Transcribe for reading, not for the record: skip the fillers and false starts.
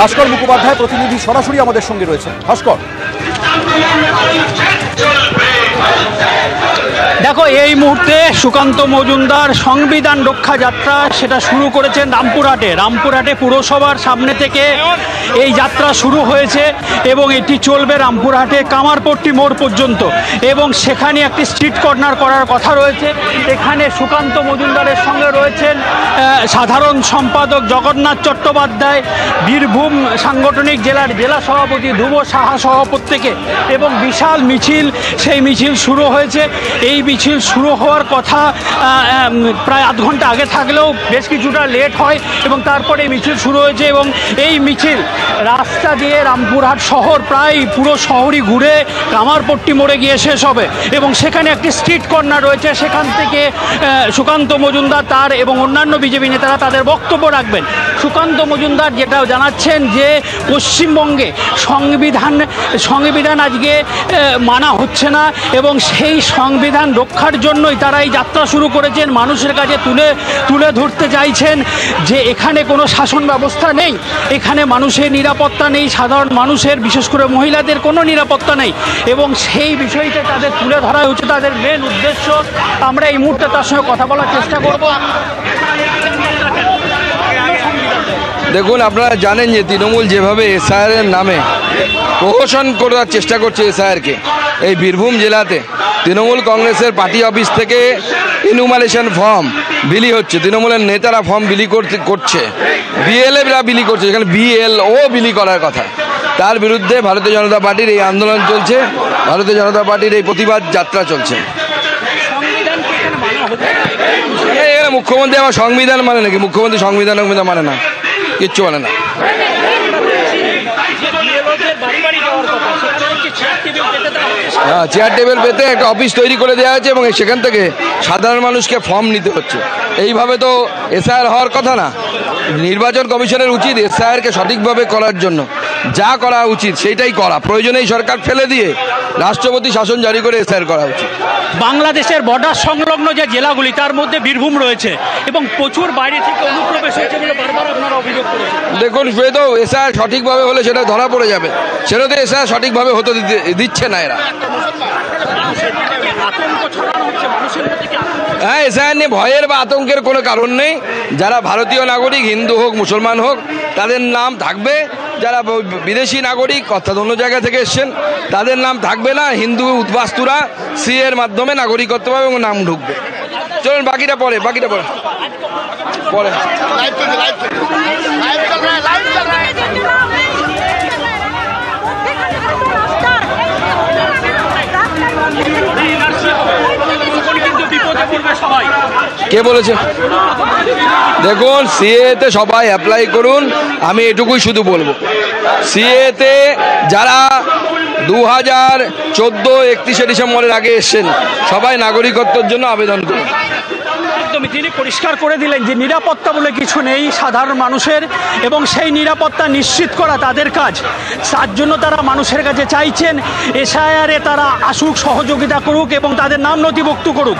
ভাস্কর মুখোপাধ্যায় প্রতিনিধি সরাসরি আমাদের সঙ্গে রয়েছেন। ভাস্কর, দেখো, এই মুহূর্তে সুকান্ত মজুমদার সংবিধান রক্ষা যাত্রা সেটা শুরু করেছেন রামপুরহাটে পুরসভার সামনে থেকে এই যাত্রা শুরু হয়েছে এবং এটি চলবে রামপুরহাটে কামারপট্টি মোড় পর্যন্ত এবং সেখানে একটি স্ট্রিট কর্নার করার কথা রয়েছে। এখানে সুকান্ত মজুমদারের সঙ্গে রয়েছেন সাধারণ সম্পাদক জগন্নাথ চট্টোপাধ্যায়, বীরভূম সাংগঠনিক জেলা সভাপতি ধ্রুব সাহা সহ প্রত্যেকে, এবং বিশাল মিছিল, সেই মিছিল শুরু হয়েছে। এই মিছিল শুরু হওয়ার কথা প্রায় আধ ঘন্টা আগে থাকলেও বেশ কিছুটা লেট হয় এবং তারপরে মিছিল শুরু হয়েছে এবং এই মিছিল রাস্তা দিয়ে রামপুরহাট শহর প্রায় পুরো শহরই ঘুরে কামারপট্টি মোড়ে গিয়ে শেষ হবে এবং সেখানে একটি স্ট্রিট কর্নার রয়েছে। সেখান থেকে সুকান্ত মজুমদার তার এবং অন্যান্য বিজেপি নেতারা তাদের বক্তব্য রাখবেন। সুকান্ত মজুমদার যেটা জানাচ্ছেন যে পশ্চিমবঙ্গে সংবিধান আজকে মানা হচ্ছে না এবং সেই সংবিধান রক্ষার জন্যই তারা এই যাত্রা শুরু করেছেন। মানুষের কাছে তুলে ধরতে চাইছেন যে এখানে কোনো শাসন ব্যবস্থা নেই, এখানে মানুষের নিরাপত্তা নেই, সাধারণ মানুষের বিশেষ করে মহিলাদের কোনো নিরাপত্তা নেই এবং সেই বিষয়টা তাদের তুলে ধরা হচ্ছে তাদের মেন উদ্দেশ্য। আমরা এই মুহূর্তে তার সঙ্গে কথা বলার চেষ্টা করব। দেখুন, আপনারা জানেন যে তৃণমূল যেভাবে এসআইআরের নামে প্রহসন করার চেষ্টা করছে এসআইআরকে, এই বীরভূম জেলাতে তৃণমূল কংগ্রেসের পার্টি অফিস থেকে ইনুমারেশন ফর্ম বিলি হচ্ছে, তৃণমূলের নেতারা ফর্ম বিলি করছে, বিএলএরা বিলি করছে, যেখানে বিএলও বিলি করার কথা। তার বিরুদ্ধে ভারতীয় জনতা পার্টির এই আন্দোলন চলছে, ভারতীয় জনতা পার্টির এই প্রতিবাদ যাত্রা চলছে। মুখ্যমন্ত্রী আমার সংবিধান মানে নাকি? মুখ্যমন্ত্রী সংবিধান মানে না, কিচ্ছু মানে না। হ্যাঁ, চেয়ার টেবিল পেতে একটা অফিস তৈরি করে দেওয়া হয়েছে এবং সেখান থেকে সাধারণ মানুষকে ফর্ম নিতে হচ্ছে। এইভাবে তো এসআইআর হওয়ার কথা না। নির্বাচন কমিশনের উচিত এসআইআরকে সঠিকভাবে করার জন্য যা করা উচিত সেইটাই করা, প্রয়োজনেই সরকার ফেলে দিয়ে রাষ্ট্রপতি শাসন জারি করে এসআইআর করা উচিত। বাংলাদেশের বর্ডার সংলগ্ন যে জেলাগুলি তার মধ্যে বীরভূম রয়েছে এবং প্রচুর বাইরে থেকে অনুপ্রবেশ হয়েছে বলে বারবার আপনারা অভিযোগ করেছেন। দেখুন, সে তো এসআইআর সঠিকভাবে হলে সেটা ধরা পড়ে যাবে, সেটা তো এসআইআর সঠিকভাবে হতে দিচ্ছে না এরা। হ্যাঁ, এসআইআর নিয়ে ভয়ের বা আতঙ্কের কোনো কারণ নেই। যারা ভারতীয় নাগরিক, হিন্দু হোক মুসলমান হোক, তাদের নাম থাকবে। যারা বিদেশি নাগরিক অর্থাৎ অন্য জায়গা থেকে এসছেন তাদের নাম থাকবে না। হিন্দু উদ্বাস্তুরা সিএর মাধ্যমে নাগরিকত্ব পাবে এবং নাম ঢুকবে। চলুন বাকিটা পরে। কে বলেছে? দেখুন, সিএতে সবাই অ্যাপ্লাই করুন, আমি এটুকুই শুধু বলবো। সিএতে যারা 2014 31শে ডিসেম্বরের আগে এসছেন সবাই নাগরিকত্বের জন্য আবেদন করুন। তিনি পরিষ্কার করে দিলেন যে নিরাপত্তা বলে কিছু নেই সাধারণ মানুষের এবং সেই নিরাপত্তা নিশ্চিত করা তাদের কাজ। তার জন্য তারা মানুষের কাছে চাইছেন এসআইআরে তারা আসুক, সহযোগিতা করুক এবং তাদের নাম নথিভুক্ত করুক।